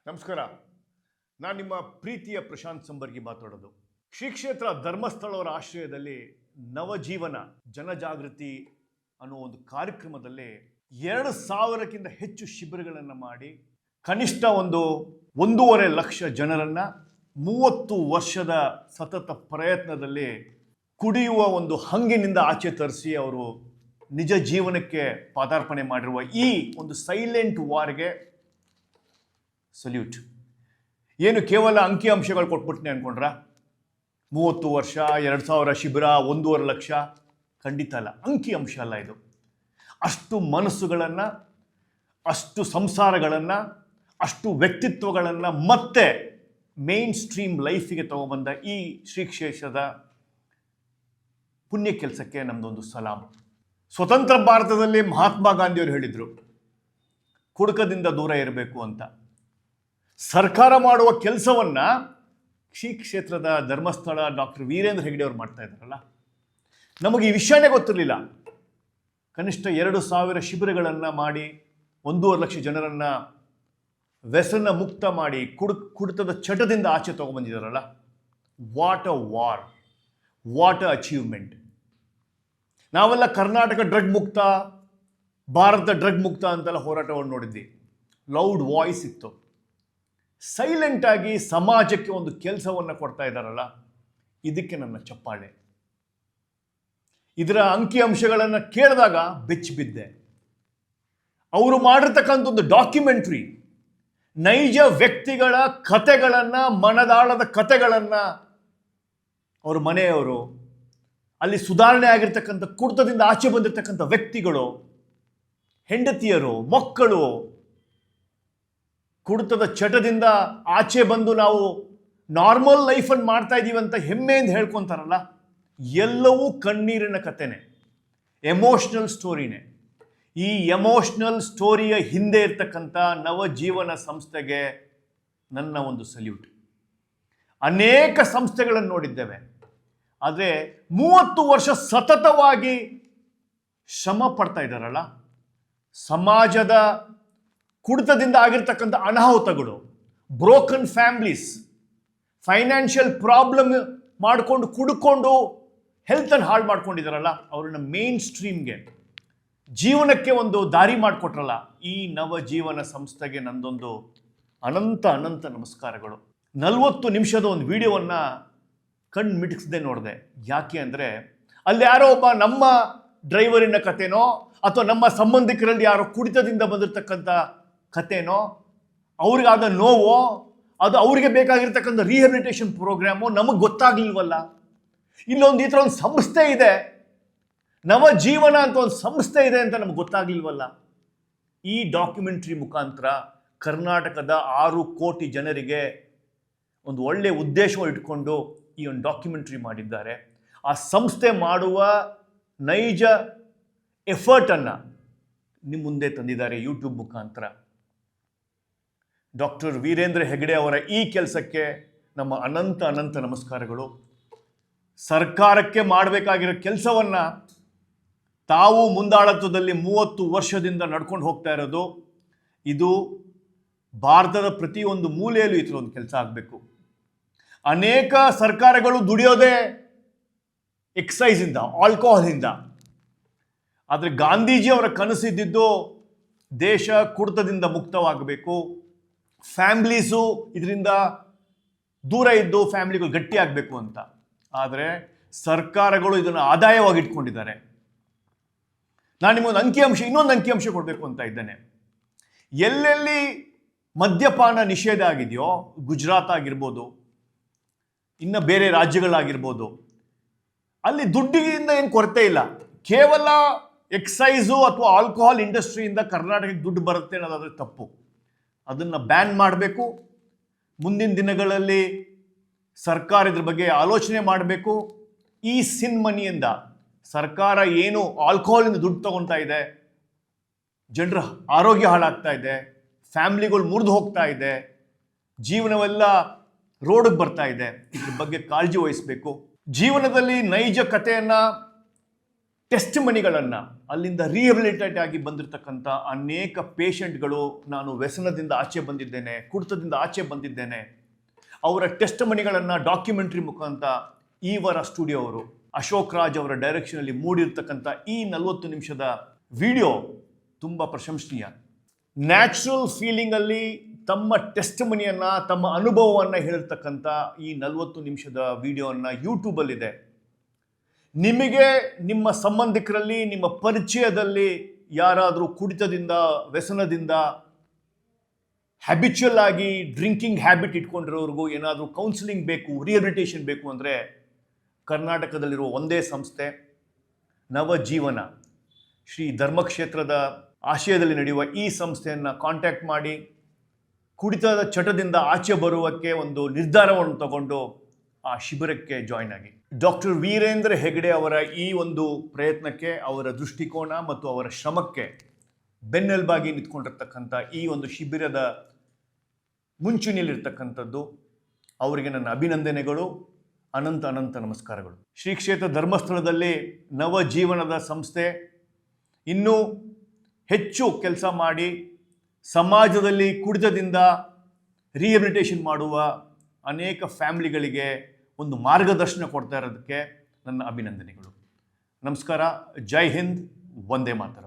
ನಮಸ್ಕಾರ. ನಾನು ನಿಮ್ಮ ಪ್ರೀತಿಯ ಪ್ರಶಾಂತ್ ಸಂಬರ್ಗಿ ಮಾತಾಡೋದು. ಶ್ರೀ ಕ್ಷೇತ್ರ ಧರ್ಮಸ್ಥಳವರ ಆಶ್ರಯದಲ್ಲಿ ನವಜೀವನ ಜನಜಾಗೃತಿ ಅನ್ನೋ ಒಂದು ಕಾರ್ಯಕ್ರಮದಲ್ಲಿ 2,000ಕ್ಕಿಂತ ಹೆಚ್ಚು ಶಿಬಿರಗಳನ್ನು ಮಾಡಿ ಕನಿಷ್ಠ 1.5 ಲಕ್ಷ ಜನರನ್ನು 30 ವರ್ಷದ ಸತತ ಪ್ರಯತ್ನದಲ್ಲಿ ಕುಡಿಯುವ ಒಂದು ಹಂಗಿನಿಂದ ಆಚೆ ತರಿಸಿ ಅವರು ನಿಜ ಜೀವನಕ್ಕೆ ಪಾದಾರ್ಪಣೆ ಮಾಡಿರುವ ಈ ಒಂದು ಸೈಲೆಂಟ್ ವಾರ್ಗೆ ಸಲ್ಯೂಟ್. ಏನು ಕೇವಲ ಅಂಕಿ ಅಂಶಗಳು ಕೊಟ್ಬಿಟ್ನೆ ಅನ್ಕೊಂಡ್ರ? 30 ವರ್ಷ, 2,000 ಶಿಬಿರ, 1.5 ಲಕ್ಷ? ಖಂಡಿತ ಅಲ್ಲ. ಅಂಕಿ ಅಂಶ ಅಲ್ಲ ಇದು. ಅಷ್ಟು ಮನಸ್ಸುಗಳನ್ನು, ಅಷ್ಟು ಸಂಸಾರಗಳನ್ನು, ಅಷ್ಟು ವ್ಯಕ್ತಿತ್ವಗಳನ್ನು ಮತ್ತೆ ಮೇನ್ ಸ್ಟ್ರೀಮ್ ಲೈಫಿಗೆ ತಗೊಬಂದ ಈ ಶ್ರೀ ಕ್ಷೇತ್ರದ ಪುಣ್ಯ ಕೆಲಸಕ್ಕೆ ನಮ್ಮದೊಂದು ಸಲಾಮ್. ಸ್ವತಂತ್ರ ಭಾರತದಲ್ಲಿ ಮಹಾತ್ಮ ಗಾಂಧಿಯವರು ಹೇಳಿದರು, ಕುಡುಕದಿಂದ ದೂರ ಇರಬೇಕು ಅಂತ. ಸರ್ಕಾರ ಮಾಡುವ ಕೆಲಸವನ್ನು ಶ್ರೀ ಕ್ಷೇತ್ರದ ಧರ್ಮಸ್ಥಳ ಡಾಕ್ಟರ್ ವೀರೇಂದ್ರ ಹೆಗ್ಗಡೆ ಅವರು ಮಾಡ್ತಾ ಇದ್ದಾರಲ್ಲ, ನಮಗೆ ಈ ವಿಷಯನೇ ಗೊತ್ತಿರಲಿಲ್ಲ. ಕನಿಷ್ಠ 2,000 ಶಿಬಿರಗಳನ್ನು ಮಾಡಿ 1.5 ಲಕ್ಷ ಜನರನ್ನು ವ್ಯಸನ ಮುಕ್ತ ಮಾಡಿ ಕುಡಿತದ ಚಟದಿಂದ ಆಚೆ ತಗೊಂಡ್ಬಂದಿದ್ದಾರಲ್ಲ. What a war, what a achievement. ನಾವೆಲ್ಲ ಕರ್ನಾಟಕ ಡ್ರಗ್ ಮುಕ್ತ, ಭಾರತ ಡ್ರಗ್ ಮುಕ್ತ ಅಂತೆಲ್ಲ ಹೋರಾಟವನ್ನು ನೋಡಿದ್ವಿ. ಲೌಡ್ ವಾಯ್ಸ್ ಇತ್ತು. ಸೈಲೆಂಟಾಗಿ ಸಮಾಜಕ್ಕೆ ಒಂದು ಕೆಲಸವನ್ನು ಕೊಡ್ತಾ ಇದ್ದಾರಲ್ಲ, ಇದಕ್ಕೆ ನನ್ನ ಚಪ್ಪಾಳೆ. ಇದರ ಅಂಕಿ ಅಂಶಗಳನ್ನು ಕೇಳಿದಾಗ ಬೆಚ್ಚಿ ಬಿದ್ದೆ. ಅವರು ಮಾಡಿರ್ತಕ್ಕಂಥ ಒಂದು ಡಾಕ್ಯುಮೆಂಟ್ರಿ, ನೈಜ ವ್ಯಕ್ತಿಗಳ ಕತೆಗಳನ್ನು, ಮನದಾಳದ ಕತೆಗಳನ್ನು, ಅವ್ರ ಮನೆಯವರು, ಅಲ್ಲಿ ಸುಧಾರಣೆ ಆಗಿರ್ತಕ್ಕಂಥ ಕುಡಿತದಿಂದ ಆಚೆ ಬಂದಿರತಕ್ಕಂಥ ವ್ಯಕ್ತಿಗಳು, ಹೆಂಡತಿಯರು, ಮಕ್ಕಳು, ಕುಡಿತದ ಚಟದಿಂದ ಆಚೆ ಬಂದು ನಾವು ನಾರ್ಮಲ್ ಲೈಫನ್ನು ಮಾಡ್ತಾ ಇದ್ದೀವಿ ಅಂತ ಹೆಮ್ಮೆಯಿಂದ ಹೇಳ್ಕೊತಾರಲ್ಲ, ಎಲ್ಲವೂ ಕಣ್ಣೀರಿನ ಕಥೆನೇ, ಎಮೋಷ್ನಲ್ ಸ್ಟೋರಿನೇ. ಈ ಎಮೋಷ್ನಲ್ ಸ್ಟೋರಿಯ ಹಿಂದೆ ಇರ್ತಕ್ಕಂಥ ನವಜೀವನ ಸಂಸ್ಥೆಗೆ ನನ್ನ ಒಂದು ಸಲ್ಯೂಟ್. ಅನೇಕ ಸಂಸ್ಥೆಗಳನ್ನು ನೋಡಿದ್ದೇವೆ, ಆದರೆ 30 ವರ್ಷ ಸತತವಾಗಿ ಶ್ರಮ ಪಡ್ತಾ ಇದ್ದಾರಲ್ಲ, ಸಮಾಜದ ಕುಡಿತದಿಂದ ಆಗಿರ್ತಕ್ಕಂಥ ಅನಾಹುತಗಳು, ಬ್ರೋಕನ್ ಫ್ಯಾಮಿಲೀಸ್, ಫೈನಾನ್ಷಿಯಲ್ ಪ್ರಾಬ್ಲಮ್ ಮಾಡಿಕೊಂಡು ಕುಡ್ಕೊಂಡು ಹೆಲ್ತನ್ನು ಹಾಳು ಮಾಡ್ಕೊಂಡಿದ್ದಾರಲ್ಲ, ಅವ್ರನ್ನ ಮೇನ್ ಸ್ಟ್ರೀಮ್ಗೆ, ಜೀವನಕ್ಕೆ ಒಂದು ದಾರಿ ಮಾಡಿಕೊಟ್ರಲ್ಲ, ಈ ನವಜೀವನ ಸಂಸ್ಥೆಗೆ ನಂದೊಂದು ಅನಂತ ಅನಂತ ನಮಸ್ಕಾರಗಳು. 40 ನಿಮಿಷದ ಒಂದು ವಿಡಿಯೋವನ್ನು ಕಣ್ಣು ಮಿಟಕ್ಸದೆ ನೋಡಿದೆ. ಯಾಕೆ ಅಂದರೆ ಅಲ್ಲಿ ಯಾರೋ ಒಬ್ಬ ನಮ್ಮ ಡ್ರೈವರಿನ ಕಥೆನೋ ಅಥವಾ ನಮ್ಮ ಸಂಬಂಧಿಕರಲ್ಲಿ ಯಾರೋ ಕುಡಿತದಿಂದ ಬಂದಿರತಕ್ಕಂಥ ಕಥೆನೋ, ಅವ್ರಿಗಾದ ನೋವೋ, ಅದು ಅವರಿಗೆ ಬೇಕಾಗಿರ್ತಕ್ಕಂಥ ರಿಹ್ಯಾಬಿಲಿಟೇಷನ್ ಪ್ರೋಗ್ರಾಮು ನಮಗೆ ಗೊತ್ತಾಗ್ಲಿಲ್ವಲ್ಲ. ಇಲ್ಲೊಂದು ಈ ಥರ ಒಂದು ಸಂಸ್ಥೆ ಇದೆ, ನವಜೀವನ ಅಂತ ಒಂದು ಸಂಸ್ಥೆ ಇದೆ ಅಂತ ನಮ್ಗೆ ಗೊತ್ತಾಗ್ಲಿಲ್ವಲ್ಲ. ಈ ಡಾಕ್ಯುಮೆಂಟ್ರಿ ಮುಖಾಂತರ ಕರ್ನಾಟಕದ 6 ಕೋಟಿ ಜನರಿಗೆ ಒಂದು ಒಳ್ಳೆಯ ಉದ್ದೇಶವನ್ನು ಇಟ್ಕೊಂಡು ಈ ಒಂದು ಡಾಕ್ಯುಮೆಂಟ್ರಿ ಮಾಡಿದ್ದಾರೆ. ಆ ಸಂಸ್ಥೆ ಮಾಡುವ ನೈಜ ಎಫರ್ಟನ್ನು ನಿಮ್ಮ ಮುಂದೆ ತಂದಿದ್ದಾರೆ ಯೂಟ್ಯೂಬ್ ಮುಖಾಂತರ. ಡಾಕ್ಟರ್ ವೀರೇಂದ್ರ ಹೆಗ್ಗಡೆ ಅವರ ಈ ಕೆಲಸಕ್ಕೆ ನಮ್ಮ ಅನಂತ ಅನಂತ ನಮಸ್ಕಾರಗಳು. ಸರ್ಕಾರಕ್ಕೆ ಮಾಡಬೇಕಾಗಿರೋ ಕೆಲಸವನ್ನು ತಾವು ಮುಂದಾಳತ್ವದಲ್ಲಿ 30 ವರ್ಷದಿಂದ ನಡ್ಕೊಂಡು ಹೋಗ್ತಾ ಇರೋದು. ಇದು ಭಾರತದ ಪ್ರತಿಯೊಂದು ಮೂಲೆಯಲ್ಲೂ ಈ ಥರ ಒಂದು ಕೆಲಸ ಆಗಬೇಕು. ಅನೇಕ ಸರ್ಕಾರಗಳು ದುಡಿಯೋದೇ ಎಕ್ಸೈಸಿಂದ, ಆಲ್ಕೋಹಾಲಿಂದ. ಆದರೆ ಗಾಂಧೀಜಿಯವರ ಕನಸಿದ್ದಿದ್ದು ದೇಶ ಕುಡಿತದಿಂದ ಮುಕ್ತವಾಗಬೇಕು, ಫ್ಯಾಮ್ಲೀಸು ಇದರಿಂದ ದೂರ ಇದ್ದು ಫ್ಯಾಮಿಲಿಗಳು ಗಟ್ಟಿ ಆಗಬೇಕು ಅಂತ. ಆದರೆ ಸರ್ಕಾರಗಳು ಇದನ್ನು ಆದಾಯವಾಗಿ ಇಟ್ಕೊಂಡಿದ್ದಾರೆ. ನಾನು ನಿಮಗೊಂದು ಇನ್ನೊಂದು ಅಂಕಿಅಂಶ ಕೊಡಬೇಕು ಅಂತ ಇದ್ದೇನೆ. ಎಲ್ಲೆಲ್ಲಿ ಮದ್ಯಪಾನ ನಿಷೇಧ ಆಗಿದೆಯೋ, ಗುಜರಾತ್ ಆಗಿರ್ಬೋದು, ಇನ್ನು ಬೇರೆ ರಾಜ್ಯಗಳಾಗಿರ್ಬೋದು, ಅಲ್ಲಿ ದುಡ್ಡಿಗಿಂದ ಏನು ಕೊರತೆ ಇಲ್ಲ. ಕೇವಲ ಎಕ್ಸೈಸು ಅಥವಾ ಆಲ್ಕೋಹಾಲ್ ಇಂಡಸ್ಟ್ರಿಯಿಂದ ಕರ್ನಾಟಕಕ್ಕೆ ದುಡ್ಡು ಬರುತ್ತೆ ಅನ್ನೋದಾದರೆ ತಪ್ಪು. ಅದನ್ನು ಬ್ಯಾನ್ ಮಾಡಬೇಕು. ಮುಂದಿನ ದಿನಗಳಲ್ಲಿ ಸರ್ಕಾರ ಇದ್ರ ಬಗ್ಗೆ ಆಲೋಚನೆ ಮಾಡಬೇಕು. ಈ ಸಿನ್ ಮನಿಯಿಂದ ಸರ್ಕಾರ ಏನು ಆಲ್ಕೋಹಾಲಿಂದ ದುಡ್ಡು ತಗೊಳ್ತಾ ಇದೆ, ಜನರ ಆರೋಗ್ಯ ಹಾಳಾಗ್ತಾ ಇದೆ, ಫ್ಯಾಮ್ಲಿಗಳು ಮುರಿದು ಹೋಗ್ತಾ ಇದೆ, ಜೀವನವೆಲ್ಲ ರೋಡಿಗೆ ಬರ್ತಾ ಇದೆ. ಇದ್ರ ಬಗ್ಗೆ ಕಾಳಜಿ ವಹಿಸಬೇಕು. ಜೀವನದಲ್ಲಿ ನೈಜ ಕಥೆಯನ್ನು ಟೆಸ್ಟ್ ಮನಿಗಳನ್ನು, ಅಲ್ಲಿಂದ ರಿಹಬಿಲಿಟೇಟ್ ಆಗಿ ಬಂದಿರತಕ್ಕಂಥ ಅನೇಕ ಪೇಷಂಟ್ಗಳು ನಾನು ವ್ಯಸನದಿಂದ ಆಚೆ ಬಂದಿದ್ದೇನೆ, ಕುಡಿತದಿಂದ ಆಚೆ ಬಂದಿದ್ದೇನೆ, ಅವರ ಟೆಸ್ಟ್ ಮನಿಗಳನ್ನು ಡಾಕ್ಯುಮೆಂಟ್ರಿ ಮುಖಾಂತರ ಈವರ ಸ್ಟುಡಿಯೋ ಅವರು ಅಶೋಕ್ ರಾಜ್ ಅವರ ಡೈರೆಕ್ಷನಲ್ಲಿ ಮೂಡಿರ್ತಕ್ಕಂಥ ಈ 40 ನಿಮಿಷದ ವಿಡಿಯೋ ತುಂಬ ಪ್ರಶಂಸನೀಯ. ನ್ಯಾಚುರಲ್ ಫೀಲಿಂಗಲ್ಲಿ ತಮ್ಮ ಟೆಸ್ಟ್ ಮನಿಯನ್ನು, ತಮ್ಮ ಅನುಭವವನ್ನು ಹೇಳಿರ್ತಕ್ಕಂಥ ಈ 40 ನಿಮಿಷದ ವಿಡಿಯೋವನ್ನು ಯೂಟ್ಯೂಬಲ್ಲಿದೆ. ನಿಮಗೆ ನಿಮ್ಮ ಸಂಬಂಧಿಕರಲ್ಲಿ, ನಿಮ್ಮ ಪರಿಚಯದಲ್ಲಿ ಯಾರಾದರೂ ಕುಡಿತದಿಂದ, ವ್ಯಸನದಿಂದ, ಹ್ಯಾಬಿಚುವಲ್ ಆಗಿ ಡ್ರಿಂಕಿಂಗ್ ಹ್ಯಾಬಿಟ್ ಇಟ್ಕೊಂಡಿರೋರಿಗೂ ಏನಾದರೂ ಕೌನ್ಸಿಲಿಂಗ್ ಬೇಕು, ರಿಹಬಿಲಿಟೇಷನ್ ಬೇಕು ಅಂದರೆ ಕರ್ನಾಟಕದಲ್ಲಿರುವ ಒಂದೇ ಸಂಸ್ಥೆ ನವಜೀವನ. ಶ್ರೀ ಧರ್ಮಕ್ಷೇತ್ರದ ಆಶಯದಲ್ಲಿ ನಡೆಯುವ ಈ ಸಂಸ್ಥೆಯನ್ನು ಕಾಂಟ್ಯಾಕ್ಟ್ ಮಾಡಿ ಕುಡಿತದ ಚಟದಿಂದ ಆಚೆ ಬರುವಕ್ಕೆ ಒಂದು ನಿರ್ಧಾರವನ್ನು ತಗೊಂಡು ಆ ಶಿಬಿರಕ್ಕೆ ಜಾಯ್ನ್ ಆಗಿ. ಡಾಕ್ಟರ್ ವೀರೇಂದ್ರ ಹೆಗಡೆ ಅವರ ಈ ಒಂದು ಪ್ರಯತ್ನಕ್ಕೆ, ಅವರ ದೃಷ್ಟಿಕೋನ ಮತ್ತು ಅವರ ಶ್ರಮಕ್ಕೆ ಬೆನ್ನೆಲುಬಾಗಿ ನಿಂತ್ಕೊಂಡಿರ್ತಕ್ಕಂಥ ಈ ಒಂದು ಶಿಬಿರದ ಮುಂಚೂಣಿಯಲ್ಲಿರ್ತಕ್ಕಂಥದ್ದು ಅವರಿಗೆ ನನ್ನ ಅಭಿನಂದನೆಗಳು, ಅನಂತ ಅನಂತ ನಮಸ್ಕಾರಗಳು. ಶ್ರೀ ಕ್ಷೇತ್ರ ಧರ್ಮಸ್ಥಳದಲ್ಲಿ ನವಜೀವನದ ಸಂಸ್ಥೆ ಇನ್ನೂ ಹೆಚ್ಚು ಕೆಲಸ ಮಾಡಿ ಸಮಾಜದಲ್ಲಿ ಕುಡಿತದಿಂದ ರಿಹಬಿಲಿಟೇಷನ್ ಮಾಡುವ ಅನೇಕ ಫ್ಯಾಮಿಲಿಗಳಿಗೆ ಒಂದು ಮಾರ್ಗದರ್ಶನ ಕೊಡ್ತಾ ಇರೋದಕ್ಕೆ ನನ್ನ ಅಭಿನಂದನೆಗಳು. ನಮಸ್ಕಾರ. ಜೈ ಹಿಂದ್. ವಂದೇ ಮಾತರಂ.